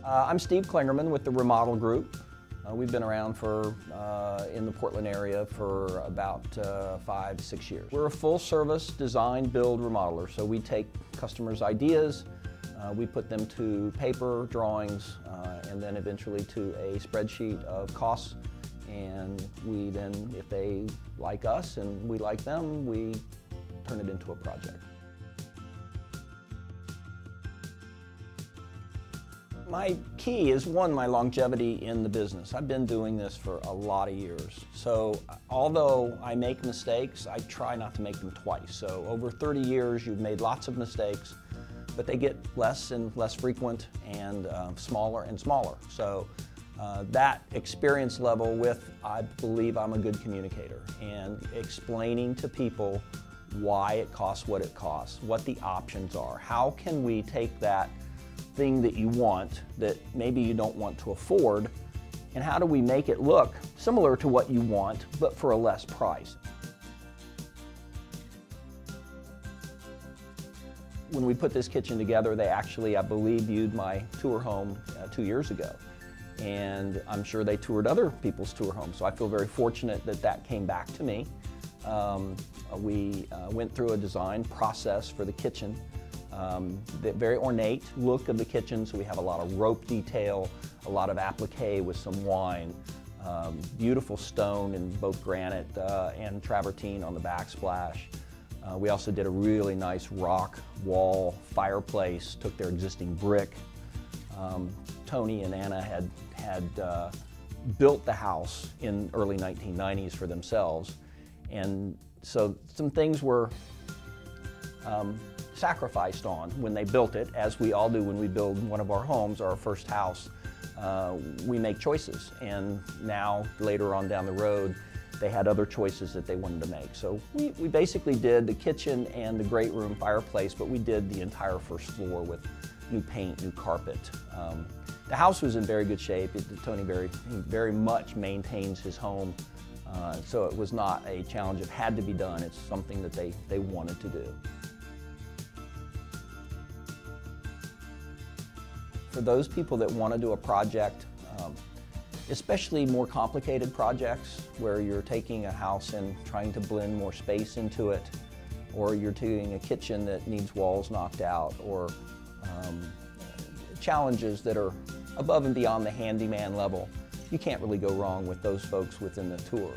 I'm Steve Klingerman with the Remodeled group. We've been around in the Portland area for about 5 to 6 years. We're a full-service design, build, remodeler, so we take customers' ideas, we put them to paper drawings, and then eventually to a spreadsheet of costs, and we then, if they like us and we like them, we turn it into a project. My key is, one, my longevity in the business. I've been doing this for a lot of years. So although I make mistakes, I try not to make them twice. So over 30 years, you've made lots of mistakes, but they get less and less frequent and smaller and smaller. So that experience level with, I believe I'm a good communicator, and explaining to people why it costs what it costs, what the options are. How can we take that thing that you want that maybe you don't want to afford, and how do we make it look similar to what you want but for a less price? When we put this kitchen together, they actually, I believe, viewed my tour home 2 years ago, and I'm sure they toured other people's tour homes, so I feel very fortunate that that came back to me. We went through a design process for the kitchen. The very ornate look of the kitchen, so we have a lot of rope detail, a lot of applique with some wine, beautiful stone in both granite and travertine on the backsplash. We also did a really nice rock wall fireplace, took their existing brick. Tony and Anna had built the house in early 1990s for themselves, and so some things were sacrificed on when they built it, as we all do when we build one of our homes, our first house. We make choices, and now later on down the road they had other choices that they wanted to make. So we basically did the kitchen and the great room fireplace, but we did the entire first floor with new paint, new carpet. The house was in very good shape. Tony very much maintains his home, so it was not a challenge. It had to be done. It's something that they wanted to do. For those people that want to do a project, especially more complicated projects where you're taking a house and trying to blend more space into it, or you're doing a kitchen that needs walls knocked out, or challenges that are above and beyond the handyman level, you can't really go wrong with those folks within the tour.